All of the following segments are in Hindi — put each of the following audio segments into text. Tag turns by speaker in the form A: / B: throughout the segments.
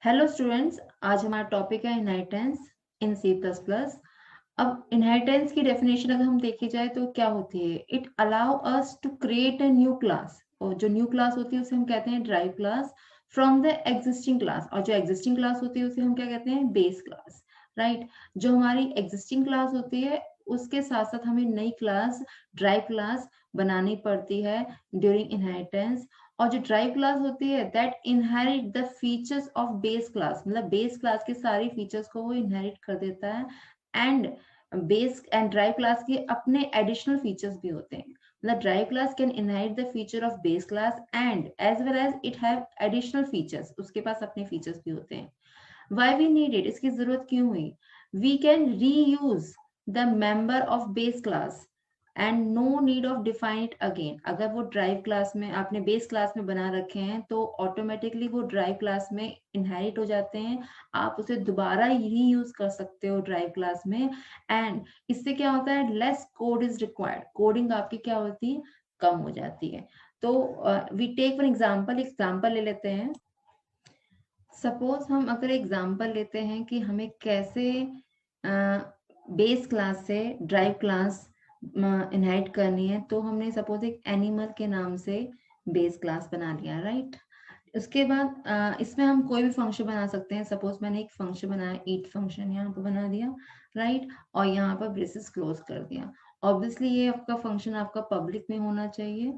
A: हेलो स्टूडेंट्स, आज हमारा टॉपिक है inheritance in C plus plus. अब इनहेरिटेंस की डेफिनेशन अगर हम देखी जाए तो क्या होती है? It allow us to create a new class, और जो न्यू क्लास होती है उसे हम कहते हैं drive class from the existing class, और जो एग्जिस्टिंग क्लास होती है उसे हम क्या कहते हैं? Base class. राइट। जो हमारी एग्जिस्टिंग क्लास होती है उसके साथ साथ हमें नई क्लास, ड्राइव क्लास बनानी पड़ती है ड्यूरिंग इनहेरिटेंस। और जो ड्राइव क्लास होती है that inherit the features of base class, मतलब बेस क्लास के सारी फीचर्स को वो इनहेरिट कर देता है। And base and drive class के अपने एडिशनल फीचर्स भी होते हैं, मतलब drive class can inherit the feature of base class and as well as it have additional features, उसके पास अपने फीचर्स भी होते हैं। वाई वी नीड इट, इसकी जरूरत क्यों हुई? We can reuse the member of base class and no need of define it again. अगर वो ड्राइव क्लास में आपने बेस क्लास में बना रखे हैं तो ऑटोमेटिकली वो ड्राइव क्लास में इनहेरिट हो जाते हैं, आप उसे दोबारा री यूज कर सकते हो ड्राइव क्लास में। एंड इससे क्या होता है? Less code is required, coding आपकी क्या होती है? कम हो जाती है। तो वी टेक फॉर एग्जाम्पल ले लेते हैं। सपोज हम अगर एग्जाम्पल लेते हैं कि हमें कैसे बेस क्लास से ड्राइव क्लास इनहेरिट करनी है, तो हमने सपोज एक एनिमल के नाम से बेस क्लास बना लिया, राइट। उसके बाद इसमें हम कोई भी फंक्शन बना सकते हैं। सपोज मैंने एक फंक्शन बनाया, ईट फंक्शन यहाँ पर बना दिया, राइट, और यहाँ पर ब्रेसेस क्लोज कर दिया। ऑब्वियसली ये आपका फंक्शन आपका पब्लिक में होना चाहिए।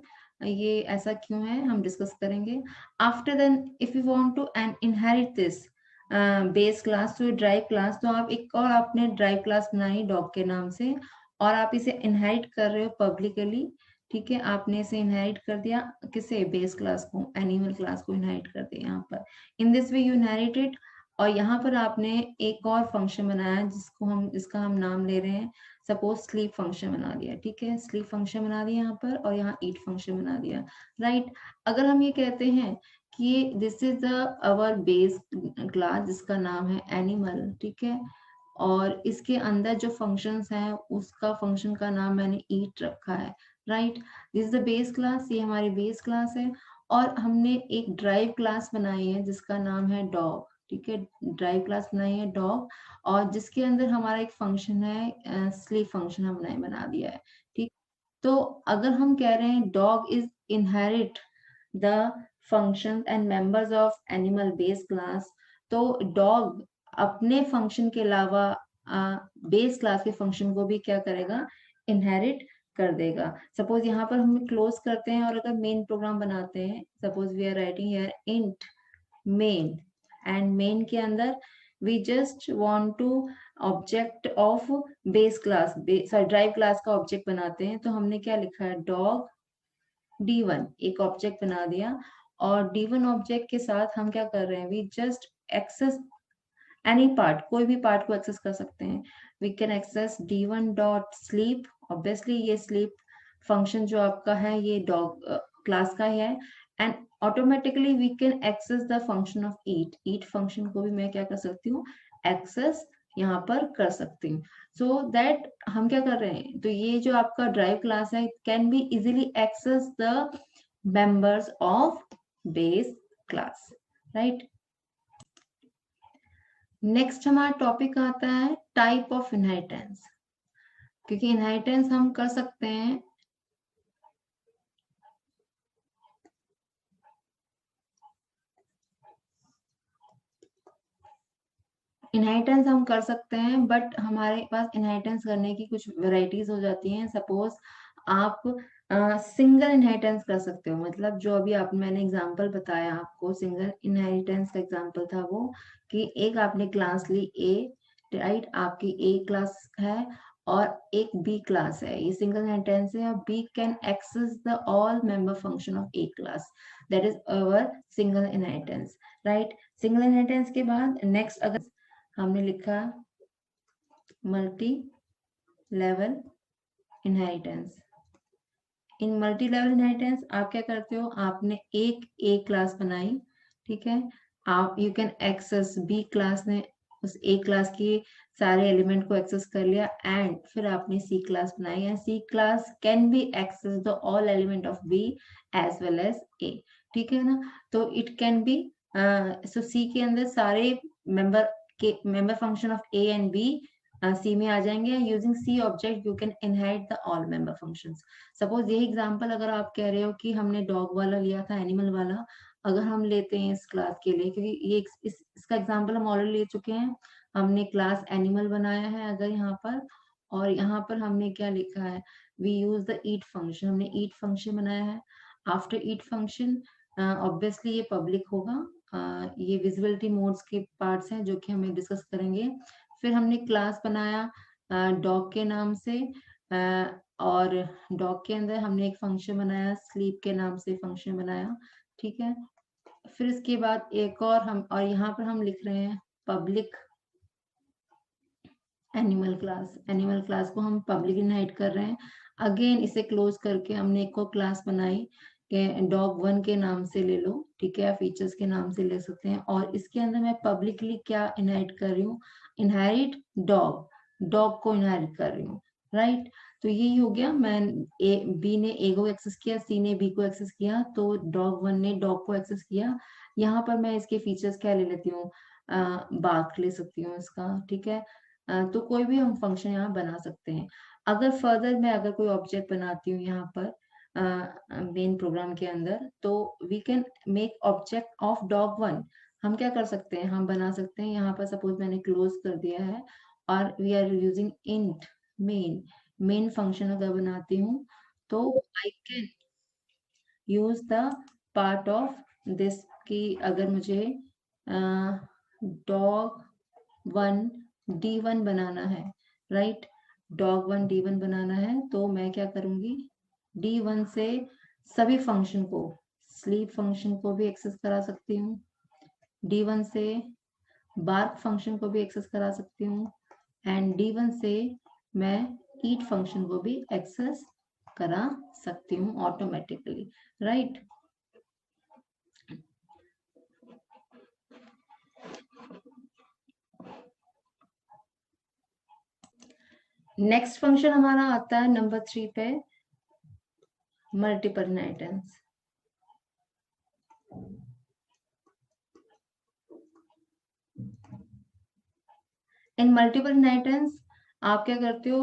A: ये ऐसा क्यों है हम डिस्कस करेंगे। After then if you want to and inherit this base class to drive class, तो आप एक और आपने ड्राइव क्लास बनाई डॉग के नाम से, और आप इसे इनहेरिट कर रहे हो पब्लिकली। ठीक है, आपने इसे इनहेरिट कर दिया, किसे? बेस क्लास को, एनिमल क्लास को इनहेरिट कर दिया यहाँ पर। In this way you inherit it. और यहाँ पर आपने एक और फंक्शन बनाया जिसका हम नाम ले रहे हैं, सपोज स्लीप फंक्शन बना दिया। ठीक है, स्लीप फंक्शन बना दिया यहाँ पर, और यहाँ ईट फंक्शन बना दिया, राइट। अगर हम ये कहते हैं कि this is the our base class जिसका नाम है एनिमल, ठीक है, और इसके अंदर जो फंक्शंस हैं उसका फंक्शन का नाम मैंने ईट रखा है, right. This is the base class, ये हमारी बेस क्लास है। और हमने एक ड्राइव क्लास बनाई है जिसका नाम है डॉग, ठीक है, ड्राइव क्लास बनाई है डॉग, और जिसके अंदर हमारा एक फंक्शन है स्लीप फंक्शन हमने बना दिया है। ठीक, तो अगर हम कह रहे हैं dog is inherit the function and members of animal base class, तो डॉग अपने फंक्शन के अलावा बेस क्लास के फंक्शन को भी क्या करेगा? इनहेरिट कर देगा। सपोज यहाँ पर हम क्लोज करते हैं और अगर मेन प्रोग्राम बनाते हैं, suppose we are writing here int main, and main के अंदर we just want to object of base class, sorry drive class का ऑब्जेक्ट बनाते हैं, तो हमने क्या लिखा है? डॉग D1 एक ऑब्जेक्ट बना दिया, और D1 ऑब्जेक्ट के साथ हम क्या कर रहे हैं? We just access any part, कोई भी पार्ट को एक्सेस कर सकते हैं। We can access D1 dot sleep, obviously ये स्लीप फंक्शन जो आपका है ये डॉग क्लास का ही है। And automatically we can access the function of eat, eat function को भी मैं क्या कर सकती हूँ? एक्सेस यहाँ पर कर सकती हूँ। सो दैट हम क्या कर रहे हैं? तो ये जो आपका ड्राइव क्लास है can be easily access the members of base class, right. Next हमारा टॉपिक आता है टाइप ऑफ इनहेरिटेंस, क्योंकि इनहेरिटेंस हम कर सकते हैं बट हमारे पास इनहेरिटेंस करने की कुछ वैरायटीज हो जाती हैं। सपोज आप सिंगल इनहेरिटेंस कर सकते हो, मतलब जो अभी आप मैंने एग्जांपल बताया आपको, सिंगल इनहेरिटेंस का एग्जांपल था वो, कि एक आपने क्लास ली ए, राइट, आपकी ए क्लास है और एक बी क्लास है, ये सिंगल इनहेरिटेंस है। B can access the all member function of A class, that is our single inheritance, right. Single inheritance के बाद नेक्स्ट अगर हमने लिखा multi level inheritance. In multi level inheritance आप क्या करते हो? आपने एक ए क्लास बनाई, ठीक है, आप you can access B class ने उस ए क्लास की सारे एलिमेंट को एक्सेस कर लिया, एंड फिर आपने सी क्लास बनाई, and C class can be access the all element of B as well as A, ठीक है ना। तो it can be so C के अंदर सारे member function of A and B C में आ जाएंगे. Using C object you can inherit the all member functions. Suppose ये एग्जांपल अगर आप कह रहे हो कि हमने डॉग वाला लिया था, एनिमल वाला, अगर हम लेते हैं इस क्लास के लिए, क्योंकि ये इसका एग्जांपल हम ऑलरेडी ले चुके हैं, हमने क्लास एनिमल बनाया है अगर यहाँ पर, और यहाँ पर हमने क्या लिखा है, we use the eat function, हमने ईट फंक्शन बनाया है. आफ्टर ईट फंक्शन ऑब्वियसली ये पब्लिक होगा. ये विजिबिलिटी मोड्स के पार्ट्स हैं जो कि हमें डिस्कस करेंगे. फिर हमने क्लास बनाया डॉग के नाम से, और डॉग के अंदर हमने एक फंक्शन बनाया स्लीप के नाम से फंक्शन बनाया. ठीक है. फिर इसके बाद एक और यहाँ पर हम लिख रहे हैं पब्लिक एनिमल क्लास को हम पब्लिक इनहाइट कर रहे हैं. अगेन इसे क्लोज करके हमने एक और क्लास बनाई डॉग 1 के नाम से ले लो. ठीक है, फीचर्स के नाम से ले सकते हैं. और इसके अंदर मैं पब्लिकली क्या इनहाइट कर रही हूँ, इनहेरिट डॉग को इनहेरिट कर रही हूँ. राइट. तो यही हो गया. बी ने ए को एक्सेस किया, सी ने बी को एक्सेस किया, तो डॉग 1 ने डॉग को एक्सेस किया. यहाँ पर मैं इसके फीचर्स क्या ले लेती हूँ, बार्क ले सकती हूँ इसका. ठीक है. तो कोई भी हम फंक्शन यहाँ बना सकते हैं. अगर फर्दर मैं अगर कोई ऑब्जेक्ट बनाती हूँ यहाँ पर मेन प्रोग्राम के अंदर, तो we can make object of dog 1. हम क्या कर सकते हैं, हम बना सकते हैं यहाँ पर, सपोज मैंने क्लोज कर दिया है और we are using int main function अगर बनाती हूँ, तो I can use the part of this की अगर मुझे डॉग 1 D1 बनाना है. राइट. डॉग 1 D1 बनाना है, तो मैं क्या करूंगी, D1 से सभी फंक्शन को, स्लीप फंक्शन को भी एक्सेस करा सकती हूँ, D1 से बार्क फंक्शन को भी एक्सेस करा सकती हूँ, एंड D1 से मैं ईट फंक्शन को भी एक्सेस करा सकती हूँ ऑटोमेटिकली. राइट. नेक्स्ट फंक्शन हमारा आता है नंबर 3 पे, मल्टीपल इनहेरिटेंस. इन मल्टीपल इनहेरिटेंस आप क्या करते हो,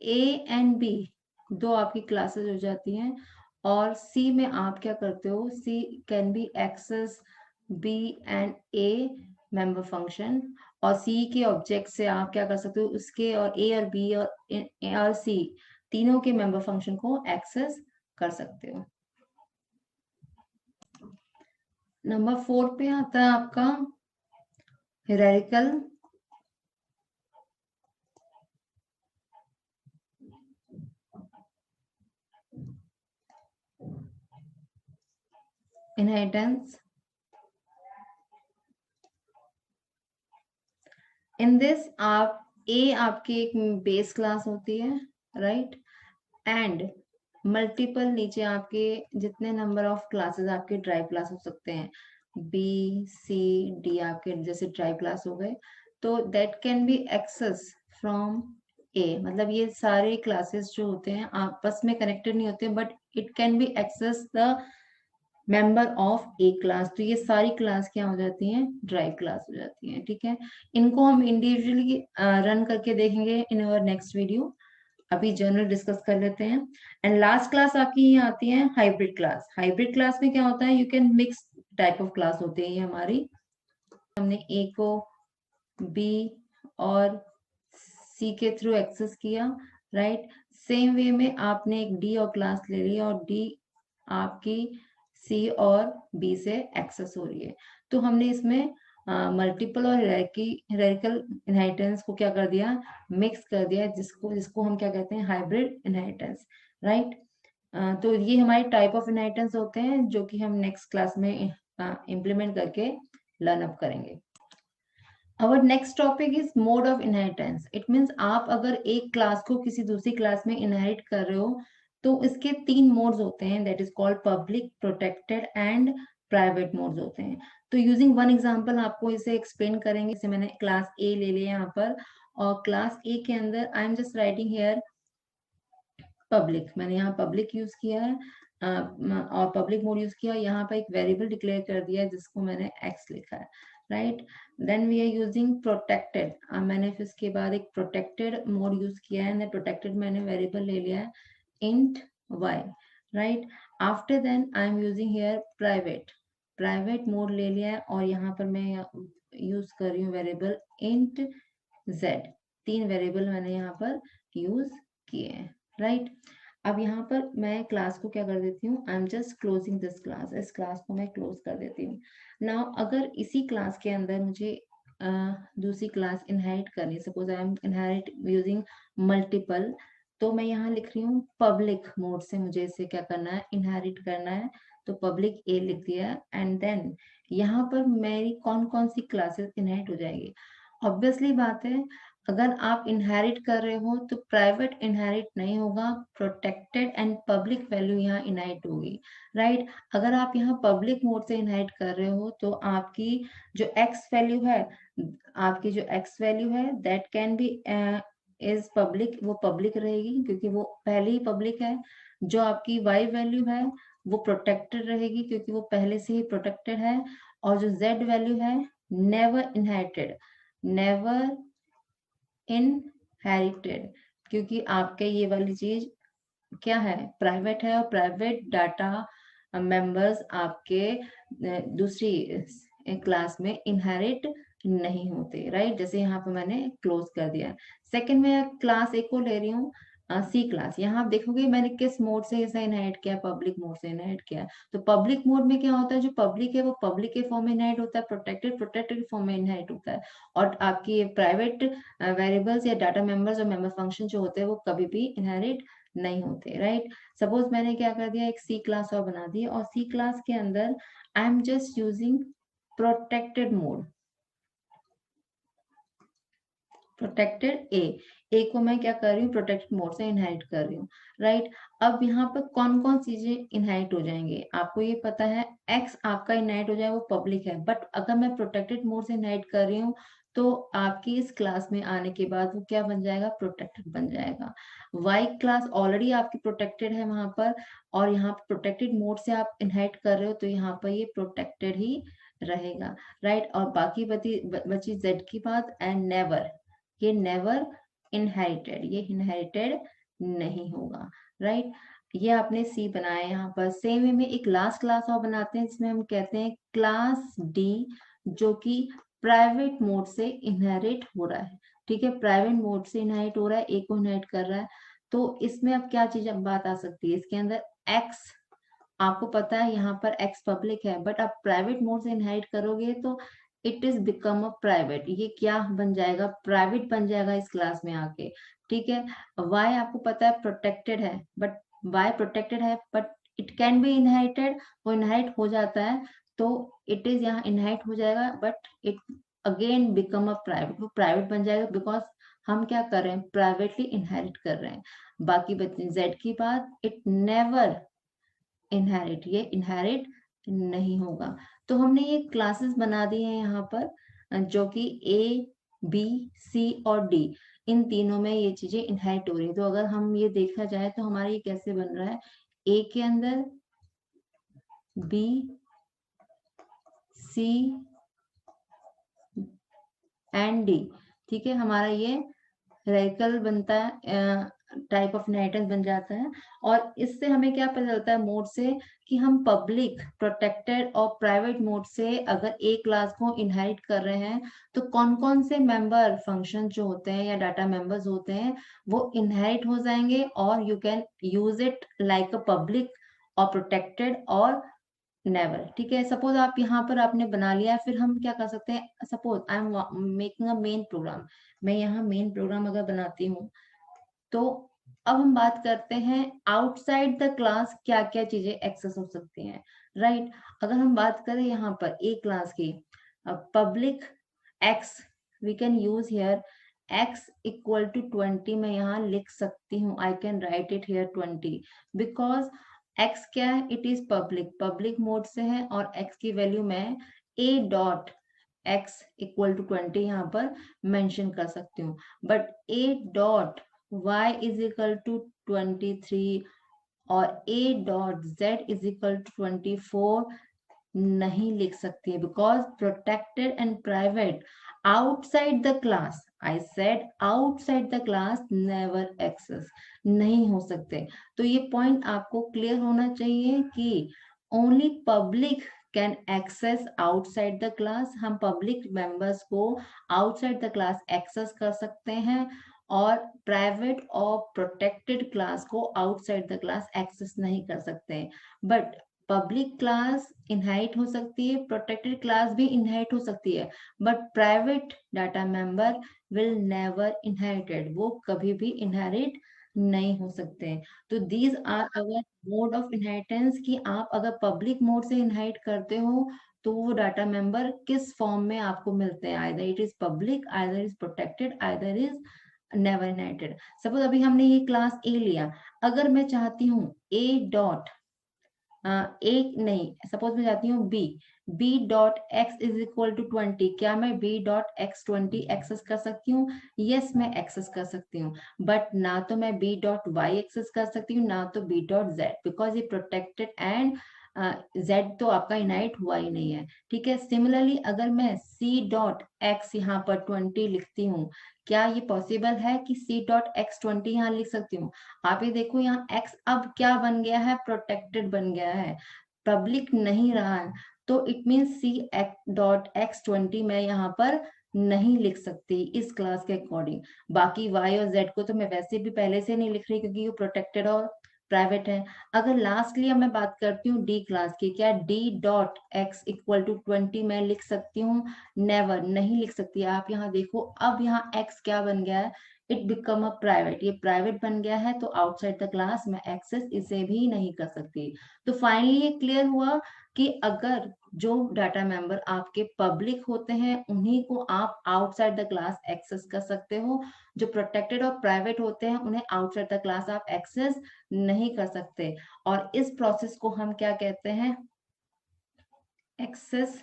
A: ए एंड बी दो आपकी क्लासेस हो जाती हैं, और सी में आप क्या करते हो, C can be access B and A member function, और सी के ऑब्जेक्ट से आप क्या कर सकते हो, उसके और ए और बी और सी तीनों के मेंबर फंक्शन को एक्सेस कर सकते हो. नंबर 4 पे आता है आपका हायरार्किकल इनहेरिटेंस. इन दिस आप ए आपकी एक बेस क्लास होती है. राइट. एंड मल्टीपल नीचे आपके जितने नंबर ऑफ क्लासेस आपके ड्राइव क्लास हो सकते हैं, बी सी डी आपके जैसे ड्राइव क्लास हो गए, तो that can be access from A. मतलब ये सारे क्लासेस जो होते हैं आपस में कनेक्टेड नहीं होते, but it can be access the member of A class. तो ये सारी क्लास क्या हो जाती हैं, ड्राइव क्लास हो जाती हैं. ठीक है. इनको हम इंडिविजुअली रन करके देखेंगे इन अवर नेक्स्ट वीडियो. अभी जनरल डिस्कस कर लेते हैं. एंड लास्ट क्लास आपकी ये आती है हाइब्रिड क्लास. हाइब्रिड क्लास में क्या होता है, you can mix type of class होती है ये हमारी. हमने ए को बी और सी के थ्रू एक्सेस किया. राइट. सेम वे में आपने एक डी और क्लास ले ली, और डी आपकी सी और बी से एक्सेस हो रही है. तो हमने इसमें मल्टीपल और हायरार्किकल इनहेरिटेंस को क्या कर दिया, मिक्स कर दिया, जिसको जिसको हम क्या कहते हैं, हाइब्रिड इनहेरिटेंस. राइट. तो ये हमारे टाइप ऑफ इनहेरिटेंस होते हैं जो कि हम नेक्स्ट क्लास में इम्प्लीमेंट करके लर्न अप करेंगे. Our next topic is mode of inheritance. It means आप अगर एक क्लास को किसी दूसरी क्लास में इनहेरिट कर रहे हो, तो इसके 3 मोड्स होते हैं, that is called public, protected and private modes होते हैं. तो यूजिंग वन एग्जांपल आपको इसे एक्सप्लेन करेंगे. जैसे मैंने क्लास ए ले लिया यहाँ पर, और क्लास ए के अंदर I am just writing here public. मैंने यहाँ पब्लिक यूज किया है. और पब्लिक मोड यूज किया, यहाँ पर एक वेरिएबल डिक्लेयर कर दिया है जिसको मैंने x लिखा है, right. Then we are using protected, मैंने फिर इसके बाद एक प्रोटेक्टेड मोड यूज किया है, प्रोटेक्टेड मैंने वेरिएबल ले लिया है int y, right. After then I am using here private mode ले लिया है, और यहाँ पर मैं यूज कर रही हूँ वेरिएबल int z। 3 वेरिएबल मैंने यहाँ पर यूज किए हैं, राइट। अब यहाँ पर मैं क्लास को क्या कर देती हूँ, आई am just closing this class, इस क्लास को मैं क्लोज कर देती हूँ। नाउ अगर इसी क्लास के अंदर मुझे दूसरी क्लास इनहेरिट करनी, suppose I M inherit using multiple, तो मैं यहाँ लिख रही हूँ पब्लिक मोड से मुझे इसे क्या करना है, इनहेरिट करना है, तो पब्लिक ए लिख दिया। एंड देन यहाँ पर मेरी कौन कौन सी क्लासेस इनहेरिट हो जाएगी। ऑब्वियसली बात है, अगर आप इनहेरिट कर रहे हो तो प्राइवेट इनहेरिट नहीं होगा, प्रोटेक्टेड एंड पब्लिक वैल्यू यहाँ इनहेरिट होगी, राइट। अगर आप यहाँ पब्लिक मोड से इनहेरिट कर रहे हो तो आपकी जो एक्स वैल्यू है, that can B is public, वो पब्लिक रहेगी क्योंकि वो पहले ही पब्लिक है। जो आपकी वाई वैल्यू है वो प्रोटेक्टेड रहेगी क्योंकि वो पहले से ही प्रोटेक्टेड है। और जो जेड वैल्यू है, नेवर इनहेरिटेड, क्योंकि आपके ये वाली चीज क्या है, प्राइवेट है, और प्राइवेट डाटा मेंबर्स आपके दूसरी क्लास में इनहेरिट नहीं होते, राइट। जैसे यहाँ पे मैंने क्लोज कर दिया। सेकंड में क्लास एक को ले रही हूँ, सी क्लास। यहाँ आप देखोगे मैंने किस मोड से इसे इनहेरिट किया, पब्लिक मोड से इनहेरिट किया। तो पब्लिक मोड में क्या होता है, जो पब्लिक है वो पब्लिक के फॉर्म में इनहेरिट होता है, प्रोटेक्टेड फॉर्म में इनहेरिट होता है। और आपकी प्राइवेट वेरिएबल्स या डाटा मेंबर्स और मेंबर फंक्शन जो होते हैं वो कभी भी इनहेरिट नहीं होते, राइट। सपोज मैंने क्या कर दिया, एक सी क्लास और बना दी, और सी क्लास के अंदर I am just using protected mode, protected A को मैं क्या कर रही हूँ, प्रोटेक्टेड मोड से इनहेरिट कर रही हूँ, राइट। अब यहाँ पर कौन कौन चीजें इनहेरिट हो जाएंगे, आपको ये पता है, एक्स आपका इनहेरिट हो जाए वो पब्लिक है, बट अगर मैं प्रोटेक्टेड मोड से इनहेरिट कर रही हूँ तो आपकी इस क्लास में आने के बाद वो क्या बन जाएगा, प्रोटेक्टेड बन जाएगा। वाई क्लास ऑलरेडी आपकी प्रोटेक्टेड है वहां पर, और यहाँ पर प्रोटेक्टेड मोड से आप इनहेरिट कर रहे हो तो यहाँ पर ये प्रोटेक्टेड ही रहेगा, राइट। और बाकी बची जेड की बात, एंड नेवर, ये नेवर इनहेरिटेड, ये इनहेरिटेड नहीं होगा, राइट। ये आपने सी बनाया। यहाँ पर सेम वे में एक लास्ट क्लास और बनाते हैं जिसमें हम कहते हैं क्लास डी, जो कि प्राइवेट मोड से इनहेरिट हो रहा है, ठीक है, प्राइवेट मोड से इनहेरिट हो रहा है, ए को इनहेरिट कर रहा है। तो इसमें अब क्या चीज बात आ सकती है, इसके अंदर एक्स, आपको पता है यहाँ पर एक्स पब्लिक है, बट आप प्राइवेट मोड से इनहेरिट करोगे तो it is become a private, ये क्या बन जाएगा, प्राइवेट बन जाएगा इस क्लास में आके, ठीक है। वाई आपको पता है प्रोटेक्टेड है, बट वाई प्रोटेक्टेड है but it can B inherited, वो इनहेरिट हो जाता है, तो इट इज यहाँ इनहेरिट हो जाएगा, but it again become a private, वो प्राइवेट बन जाएगा बिकॉज हम क्या कर रहे हैं, प्राइवेटली इनहेरिट कर रहे हैं। बाकी बच्चे जेड की बात, इट नेवर इनहेरिट, ये इनहेरिट नहीं होगा। तो हमने ये क्लासेस बना दी हैं यहाँ पर, जो कि ए बी सी और डी, इन तीनों में ये चीजें इनहेरिट हो रही है। तो अगर हम ये देखा जाए तो हमारा ये कैसे बन रहा है, ए के अंदर बी सी एंड डी, ठीक है, हमारा ये रेकल बनता है, टाइप ऑफ इनहेरिटेंस बन जाता है। और इससे हमें क्या पता चलता है मोड से, कि हम पब्लिक, प्रोटेक्टेड और प्राइवेट मोड से अगर एक क्लास को इनहेरिट कर रहे हैं तो कौन कौन से मेंबर फंक्शन जो होते हैं या डाटा मेंबर्स होते हैं वो इनहेरिट हो जाएंगे, और you can use it like a public और प्रोटेक्टेड और नेवर, ठीक है। सपोज आप यहाँ पर आपने बना लिया, फिर हम क्या कर सकते हैं, suppose I am making a main program, मैं यहाँ मेन प्रोग्राम अगर बनाती हूँ, तो अब हम बात करते हैं आउटसाइड द क्लास क्या क्या चीजें एक्सेस हो सकती हैं, राइट। अगर हम बात करें यहाँ पर एक क्लास की, public X, we can use here X equal to 20, मैं यहाँ लिख सकती हूँ, I can write it here 20, because X क्या है, इट इज पब्लिक मोड से है, और एक्स की वैल्यू मैं a dot x equal to 20 यहाँ पर मेंशन कर सकती हूँ, but a dot y is equal to 23 और a dot z is equal to 24 नहीं लिख सकती है, because protected and private outside the class, I said outside the class never access, नहीं हो सकते। तो ये पॉइंट आपको क्लियर होना चाहिए कि only public can access outside the class, हम पब्लिक मेंबर्स को आउटसाइड द क्लास एक्सेस कर सकते हैं, और प्राइवेट और प्रोटेक्टेड क्लास को आउटसाइड द क्लास एक्सेस नहीं कर सकते। बट पब्लिक क्लास इनहाइट हो सकती है, प्रोटेक्टेड क्लास भी इनहाइट हो सकती है, but private data member will never inherited, वो कभी भी इनहेरिट नहीं हो सकते। तो these are our mode of inheritance, कि आप अगर पब्लिक मोड से इनहाइट करते हो तो वो डाटा मेंबर किस फॉर्म में आपको मिलते हैं, either it is public, either is protected, either is never inherited. Suppose अभी हमने ये क्लास ए लिया, अगर मैं चाहती हूँ ए डॉट एक नहीं, सपोज मैं चाहती हूँ b dot x is equal to 20, क्या मैं बी डॉट एक्स 20 एक्सेस कर सकती हूँ? यस, मैं एक्सेस कर सकती हूँ, बट ना तो मैं बी डॉट वाई एक्सेस कर सकती हूँ, ना तो बी डॉट जेड, बिकॉज ये प्रोटेक्टेड एंड जेड तो आपका इनहाइट हुआ ही नहीं है। ठीक है, सिमिलरली अगर मैं सी डॉट एक्स यहाँ पर 20 लिखती हूँ, क्या ये पॉसिबल है कि सी डॉट एक्स 20 यहाँ लिख सकती हूँ? आप ये देखो, यहाँ x अब क्या बन गया है, प्रोटेक्टेड बन गया है, पब्लिक नहीं रहा है। तो it mean c dot x 20 मैं यहाँ पर नहीं लिख सकती इस क्लास के अकॉर्डिंग। बाकी y और z को तो मैं वैसे भी पहले से नहीं लिख रही, क्योंकि वो प्रोटेक्टेड और प्राइवेट है। अगर लास्टली मैं बात करती हूँ डी क्लास की, क्या d dot x equal to 20 मैं लिख सकती हूँ? नेवर, नहीं लिख सकती। आप यहाँ देखो, अब यहाँ x क्या बन गया है, इट बिकम अ प्राइवेट, ये प्राइवेट बन गया है, तो आउटसाइड द क्लास मैं एक्सेस इसे भी नहीं कर सकती। तो फाइनली ये क्लियर हुआ कि अगर जो डाटा मेंबर आपके पब्लिक होते हैं उन्हीं को आप आउटसाइड द क्लास एक्सेस कर सकते हो, जो प्रोटेक्टेड और प्राइवेट होते हैं उन्हें आउटसाइड द क्लास आप एक्सेस नहीं कर सकते। और इस प्रोसेस को हम क्या कहते हैं? एक्सेस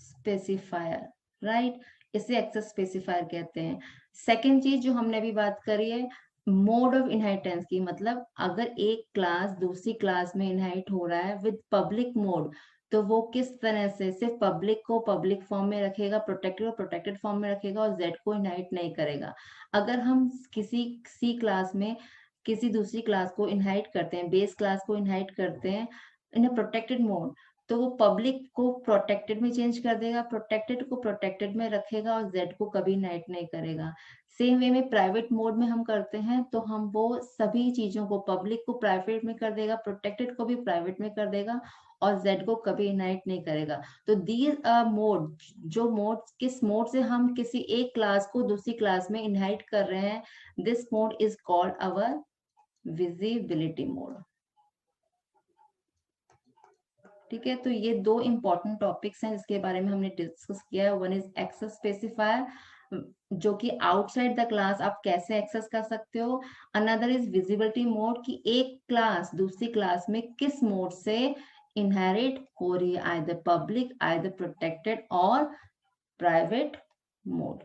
A: स्पेसिफायर, राइट, इसे एक्सेस स्पेसिफायर कहते हैं। सेकेंड चीज जो हमने अभी बात करी है मोड ऑफ इनहेरिटेंस की, मतलब अगर एक क्लास दूसरी क्लास में इनहेरिट हो रहा है विद पब्लिक मोड, तो वो किस तरह से सिर्फ पब्लिक को पब्लिक फॉर्म में रखेगा, प्रोटेक्टेड को प्रोटेक्टेड फॉर्म में रखेगा, और जेड को इनहेरिट नहीं करेगा। अगर हम किसी सी क्लास में किसी दूसरी क्लास को इनहेरिट करते हैं, बेस क्लास को इनहेरिट करते हैं इन अ प्रोटेक्टेड मोड, तो वो पब्लिक को प्रोटेक्टेड में चेंज कर देगा, प्रोटेक्टेड को प्रोटेक्टेड में रखेगा, और जेड को कभी नाइट नहीं करेगा। सेम वे में प्राइवेट मोड में हम करते हैं, तो हम वो सभी चीजों को, पब्लिक को प्राइवेट में कर देगा, प्रोटेक्टेड को भी प्राइवेट में कर देगा, और जेड को कभी इनहाइट नहीं करेगा। तो दीज मोड, जो मोड, किस मोड से हम किसी एक क्लास को दूसरी क्लास में इनहाइट कर रहे हैं, this mode is called our visibility mode. ठीक है, तो ये दो इंपॉर्टेंट टॉपिक्स हैं जिसके बारे में हमने डिस्कस किया है। वन इज एक्सेस स्पेसिफायर, जो कि आउटसाइड द क्लास आप कैसे एक्सेस कर सकते हो। अनदर इज विजिबिलिटी मोड, कि एक क्लास दूसरी क्लास में किस मोड से इनहेरिट हो रही है, आइदर पब्लिक, आइदर प्रोटेक्टेड और प्राइवेट मोड।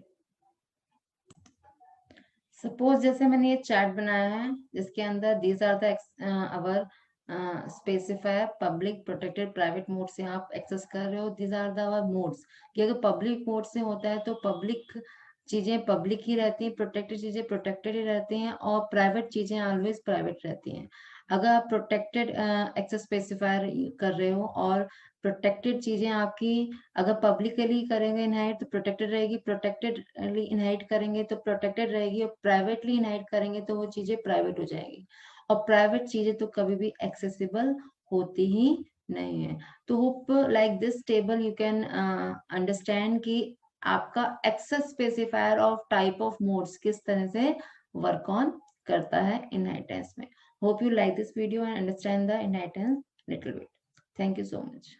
A: सपोज जैसे मैंने ये चार्ट बनाया है जिसके अंदर these are the our specifier, public, protected, private mode से आप एक्सेस कर रहे हो। These are the our modes, कि अगर पब्लिक मोड से होता है तो पब्लिक चीजें पब्लिक ही रहती हैं, प्रोटेक्टेड चीजें प्रोटेक्टेड ही रहती हैं, और प्राइवेट चीजें ऑलवेज प्राइवेट रहती हैं। अगर आप प्रोटेक्टेड एक्सेस स्पेसिफायर कर रहे हो और प्रोटेक्टेड चीजें आपकी अगर पब्लिकली करेंगे इनहाइट तो प्रोटेक्टेड रहेगी, प्रोटेक्टेडली इनहाइट करेंगे तो प्रोटेक्टेड रहेगी, और प्राइवेटली इनहाइट करेंगे तो वो चीजें प्राइवेट हो जाएगी, और प्राइवेट चीजें तो कभी भी एक्सेसिबल होती ही नहीं है। तो hope like this table you can understand कि आपका access specifier of type of modes किस तरह से वर्क ऑन करता है इनहेरिटेंस में। Hope you like this video and understand the inheritance little bit. Thank you so much.